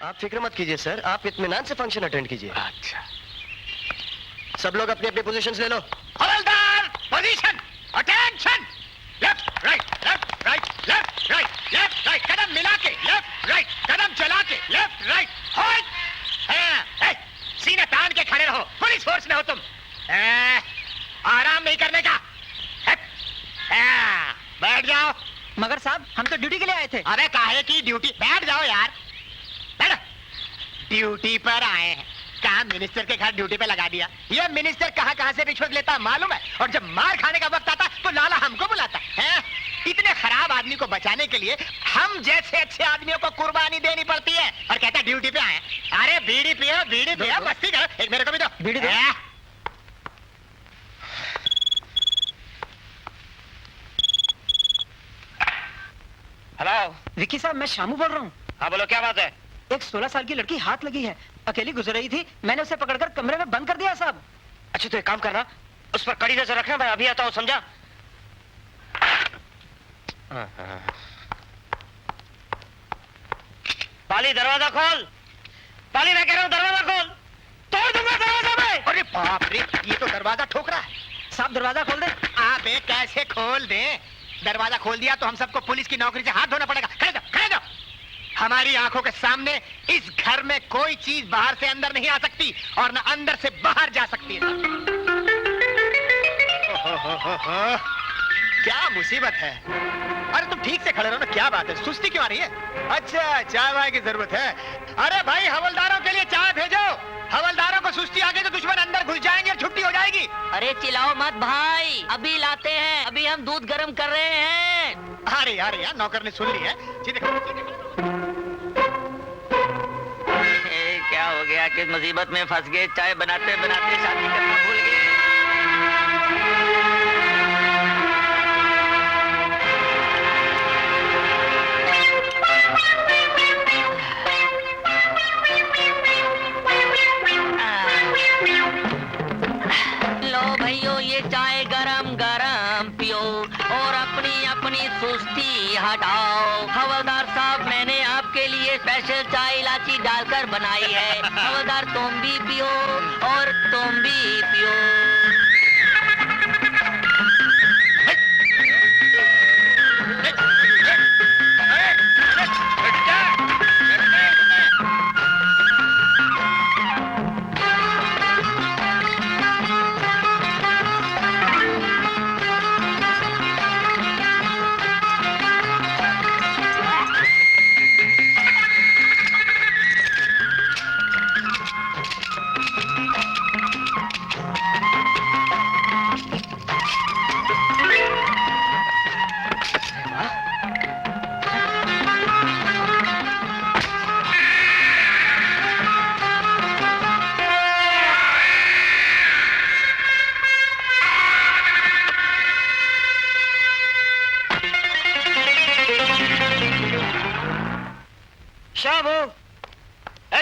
आप फिक्र मत कीजिए सर, आप इत्मीनान से फंक्शन अटेंड कीजिए। अच्छा, सब लोग अपनी अपनी पोजीशंस ले लो। हवलदार position, attention, left right, left right, left right, left right, कदम मिला के, लेफ्ट राइट, कदम चला के, लेफ्ट राइट, होल्ड। हाँ, सीना तान के खड़े रहो, पुलिस फोर्स में हो तुम। आराम नहीं करने का। बैठ जाओ। मगर साहब, हम तो ड्यूटी के लिए आए थे। अरे काहे की ड्यूटी, बैठ जाओ यार, बैठो। ड्यूटी पर आए हैं, कहा मिनिस्टर के घर ड्यूटी पे लगा दिया। ये मिनिस्टर कहाँ कहाँ से रिश्वत लेता मालूम है, और जब मार खाने का वक्त आता तो लाला हमको बुलाता है। इतने खराब आदमी को बचाने के लिए हम जैसे अच्छे आदमियों को कुर्बानी देनी पड़ती है, और कहता ड्यूटी पे आए। अरे बीड़ी पियो, बीड़ी पियो, मस्ती करो। एक मेरे को भी दो बीड़ी दो। हेलो विक्की साहब, मैं शामू बोल रहा हूँ। हाँ बोलो, क्या बात है? एक 16 साल की लड़की हाथ लगी है, अकेली गुजर रही थी, मैंने उसे पकड़कर कमरे में बंद कर दिया साहब। अच्छा तो एक काम करना, उस पर कड़ी नजर रखना, मैं अभी आता हूँ, समझा? पाली दरवाजा खोल, पाली मैं कह रहा हूँ दरवाजा खोल, तोड़ दूंगा दरवाजा मैं। अरे बाप रे, ये तो दरवाजा ठोक रहा है। साहब दरवाजा खोल दे। अबे कैसे खोल दे? दरवाजा खोल दिया तो हम सबको पुलिस की नौकरी से हाथ धोना पड़ेगा। खड़े जाओ, खड़े जाओ। हमारी आंखों के सामने इस घर में कोई चीज बाहर से अंदर नहीं आ सकती, और न अंदर से बाहर जा सकती है। क्या मुसीबत है। अरे तुम ठीक से खड़े रहो ना, क्या बात है, सुस्ती क्यों आ रही है? अच्छा, चाय वाय की जरूरत है। अरे भाई, हवलदारों के लिए चाय भेजो। हवलदारों को सुस्ती आ गई तो दुश्मन अंदर घुस जाएंगे और छुट्टी हो जाएगी। अरे चिल्लाओ मत भाई, अभी लाते हैं, अभी हम दूध गर्म कर रहे हैं। अरे यार, नौकर ने सुन ली है। क्या हो गया, किस मुसीबत में फंस गए, चाय बनाते बनाते शादी करना भूल गए। लो भैयो, ये चाय गरम गरम पियो और अपनी अपनी सुस्ती हटाओ। हवलदार साहब, मैंने आपके लिए स्पेशल चाय इलायची डालकर बनाई है। हवलदार तुम भी पियो और तुम भी पियो।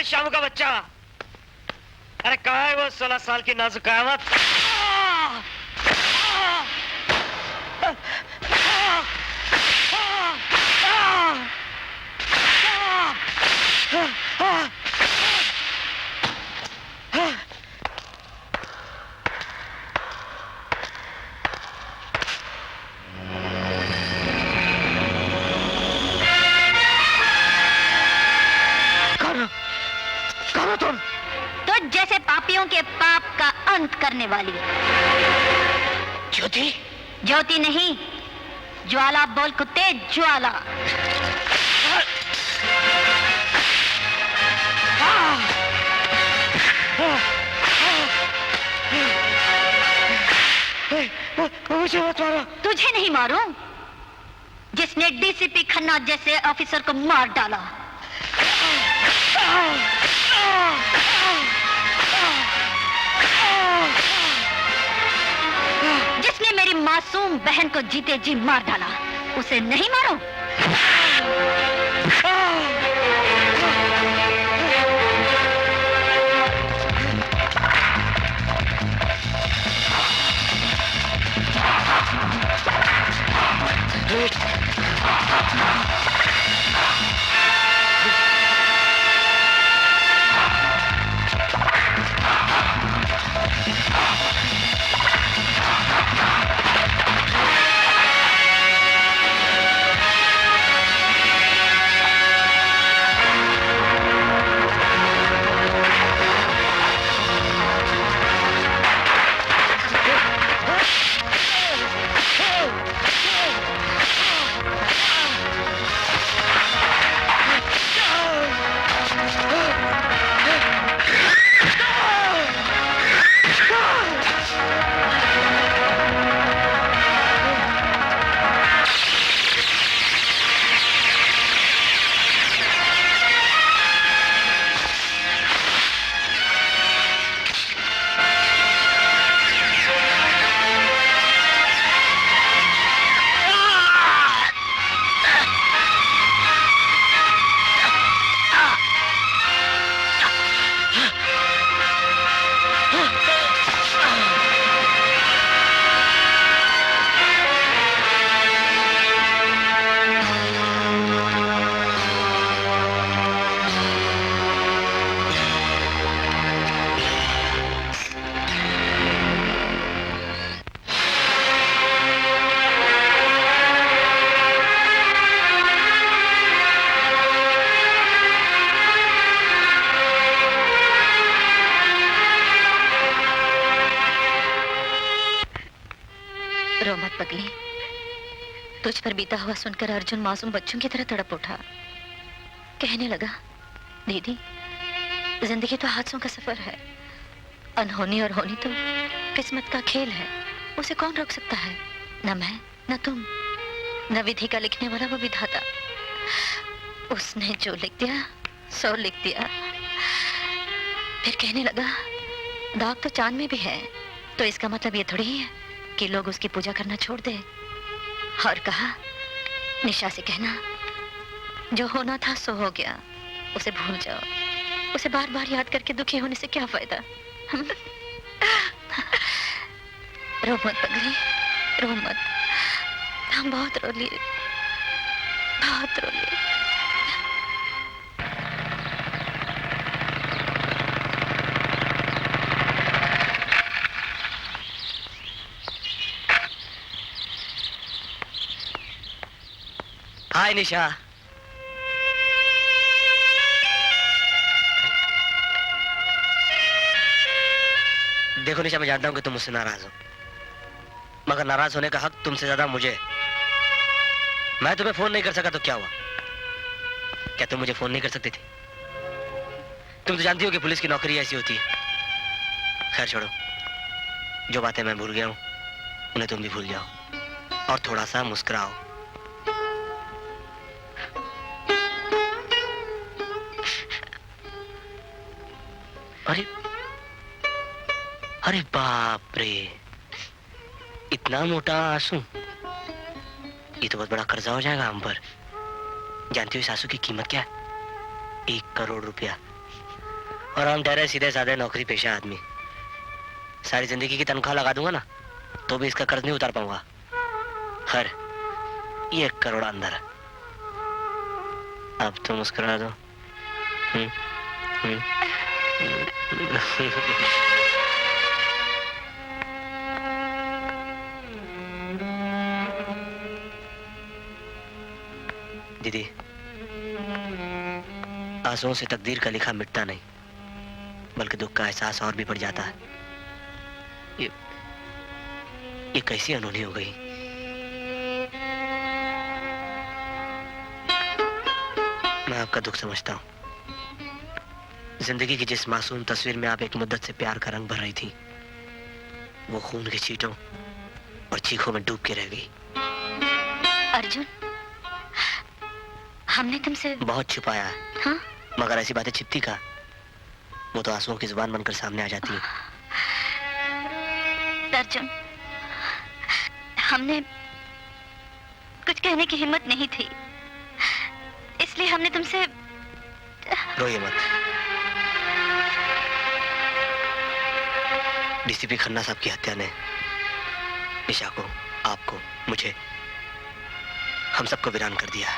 शामू का बच्चा, अरे कहाँ है वो 16 साल की नाजुक कयामत? करने वाली ज्योति? ज्योति नहीं, ज्वाला बोल कुत्ते, ज्वाला। मुझे मत मारो। तुझे नहीं मारूं, जिसने डीसीपी खन्ना जैसे ऑफिसर को मार डाला। जिसने मेरी मासूम बहन को जीते जी मार डाला, उसे नहीं मारो? पगली। तुझ पर बीता हुआ सुनकर अर्जुन मासूम बच्चों की तरह तड़प उठा। कहने लगा, दीदी, जिंदगी तो हादसों का सफर है। अनहोनी और होनी तो किस्मत का खेल है। उसे कौन रोक सकता है? न मैं, न तुम, न विधि का लिखने वाला वो विधाता। उसने जो लिख दिया सो लिख दिया। फिर कहने लगा, दाग तो चांद में भी है, तो इसका मतलब ये थोड़ी ही है कि लोग उसकी पूजा करना छोड़ दे। और कहा, निशा से कहना, जो होना था सो हो गया, उसे भूल जाओ। उसे बार बार याद करके दुखी होने से क्या फायदा? रो मत पगली, रो मत। हम बहुत रो लिए, बहुत रो लिए। हाय निशा। देखो निशा, मैं जानता हूँ कि तुम मुझसे नाराज हो, मगर नाराज होने का हक तुमसे ज्यादा मुझे। मैं तुम्हें फोन नहीं कर सका तो क्या हुआ? क्या तुम मुझे फोन नहीं कर सकती थी? तुम तो जानती हो कि पुलिस की नौकरी ऐसी होती है। खैर छोड़ो, जो बातें मैं भूल गया हूँ उन्हें तुम भी भूल जाओ और थोड़ा सा मुस्कुराओ। अरे अरे बाप रे, इतना मोटा आंसू! ये तो बहुत बड़ा कर्जा हो जाएगा हम पर। जानती हो इस आंसू की कीमत क्या है? 1 करोड़ रुपया। और हम ठहरे सीधे साधे नौकरी पेशा आदमी। सारी जिंदगी की तनख्वाह लगा दूंगा ना, तो भी इसका कर्ज नहीं उतार पाऊंगा। खैर, ये 1 करोड़ अंदर है। अब तो मुस्कुरा दो। दीदी, आंसुओं से तकदीर का लिखा मिटता नहीं, बल्कि दुख का एहसास और भी बढ़ जाता है। ये कैसी अनहोनी हो गई? मैं आपका दुख समझता हूँ। जिंदगी की जिस मासूम तस्वीर में आप एक मुद्दत से प्यार का रंग भर रही थी, वो खून के छींटों और चीखों में डूब के रह गई। अर्जुन, हमने तुमसे बहुत छुपाया है। हाँ? मगर ऐसी बातें छिपती का, वो तो आंसुओं की जुबान बनकर सामने आ जाती है। अर्जुन, हमने कुछ कहने की हिम्मत नहीं थी, इसलिए हमने तुमसे। रोइए मत। डीसीपी खन्ना साहब की हत्या ने निशा को, आपको, मुझे, हम सबको वीरान कर दिया है।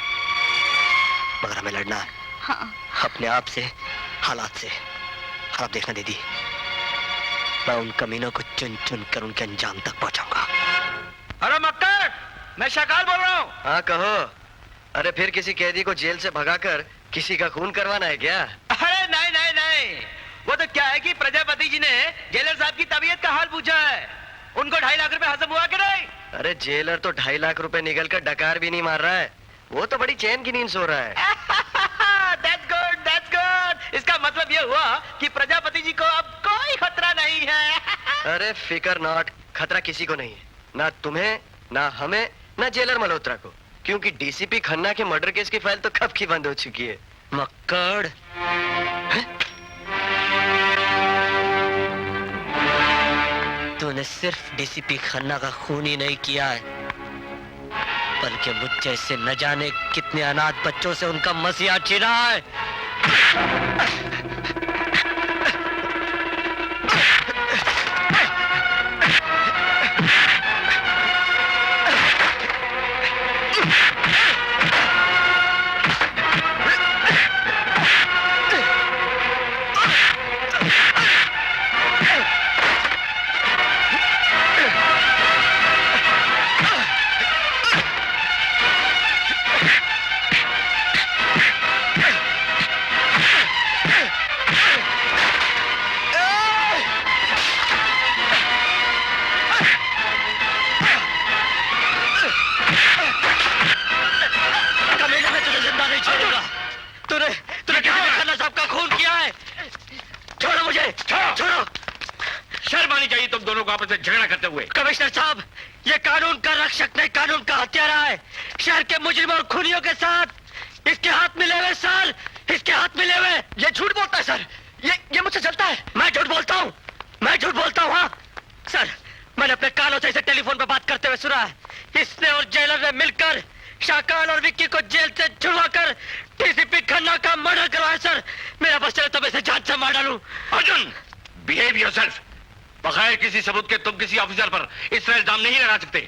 मगर हमें लड़ना है। हाँ। अपने आप से, हालात से। और आप देखना दीदी, मैं उन कमीनों को चुन चुन कर उनके अंजाम तक पहुंचाऊंगा। अरे मक्कर, मैं शकाल बोल रहा हूँ। हाँ कहो। अरे फिर किसी कैदी को जेल से भगाकर किसी का खून करवाना है क्या? अरे नहीं नहीं नहीं, वो तो क्या है कि प्रजापति जी ने जेलर साहब की तबीयत का हाल पूछा है। उनको 2.5 लाख रुपए हजम हुआ कि नहीं? अरे जेलर तो 2.5 लाख रुपए निकल कर डकार भी नहीं मार रहा है, वो तो बड़ी चैन की नींद सो रहा है। That's good, that's good. इसका मतलब ये हुआ कि प्रजापति जी को अब कोई खतरा नहीं है। अरे फिकर नॉट, खतरा किसी को नहीं है, ना तुम्हें, ना हमें, ना जेलर मल्होत्रा को, क्योंकि डीसीपी खन्ना के मर्डर केस की फाइल तो कब की बंद हो चुकी है। मक्कड़, तूने सिर्फ डीसीपी खन्ना का खून ही नहीं किया है, बल्कि मुझ जैसे न जाने कितने अनाथ बच्चों से उनका मसीहा छीना है। मुझे, छोड़ो। शर्म आनी चाहिए तुम दोनों को आपस में झगड़ा करते हुए। कमिश्नर साहब, ये कानून का रक्षक नहीं, कानून का हत्यारा है। शहर के मुजरिम और खूनियों के साथ इसके हाथ मिले हुए सर, इसके हाथ मिले हुए। ये झूठ बोलता है सर, ये मुझसे चलता है। मैं झूठ बोलता हूँ, मैं झूठ बोलता हूँ। हाँ सर, मैंने अपने कानों से इसे टेलीफोन पर बात करते हुए सुना है। इसने और जेलर ने मिलकर शाकाल और विक्की को जेल से छुड़वाकर टीसीपी खन्ना का मर्डर करवाया सर। मेरा बस चले तो मैं इसे जान से मार डालूं। Arjun, behave yourself. बगैर किसी सबूत के तुम किसी ऑफिसर पर इस तरह इल्जाम नहीं लगा सकते।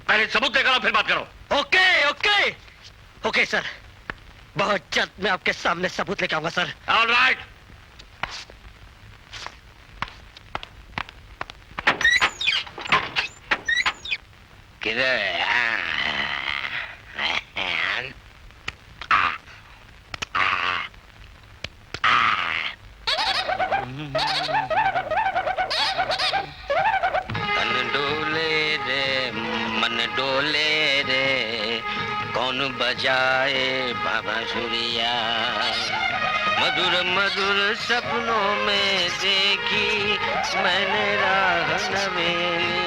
पहले सबूत लेकर आओ, फिर बात करो। ओके ओके ओके सर, बहुत जल्द मैं आपके सामने सबूत लेके आऊंगा सर। All right. तन डोले रे मन डोले रे, कौन बजाए बांसुरिया। मधुर मधुर सपनों में देखी मैंने राह नवेली,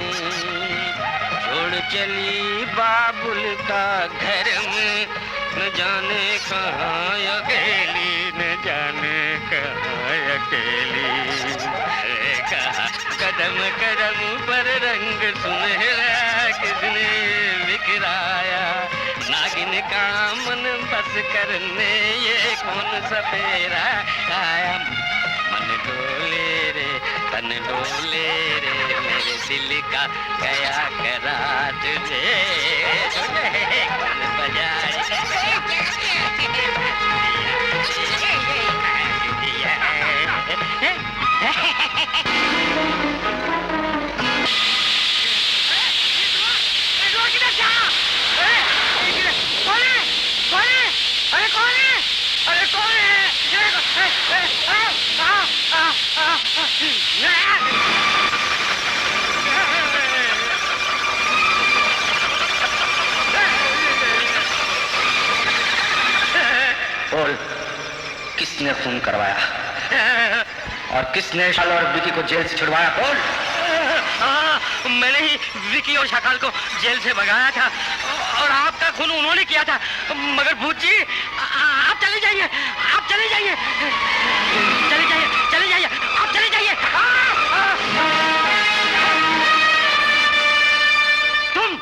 छोड़ चली बाबुल का घर में, न जाने कहाँ अकेली, न जाने कहाँ अकेली। कहा कदम कदम पर रंग सुनहरा किसने बिखराया, नागिन का मन बस करने ये कौन सपेरा आया। मन डोले रे तन डोले रे, मेरे दिल का गया करा तुझे, कौन बजाए बोल, किसने खून करवाया और किसने शाल और विकी को जेल से छुड़वाया? बोल। मैंने ही विकी और शाकाल को जेल से भगाया था और आपका खून उन्होंने किया था। मगर भूत जी, आप चले जाइए, आप चले जाइए, चले जाइए, चले जाइए, आप चले जाइए। तुम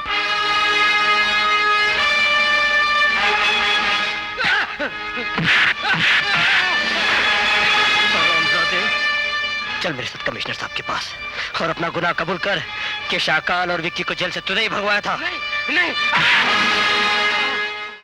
चल मेरे साथ कमिश्नर साहब के पास और अपना गुनाह कबूल कर कि शाकाल और विक्की को जेल से तूने ही भगवाया था। नहीं, नहीं।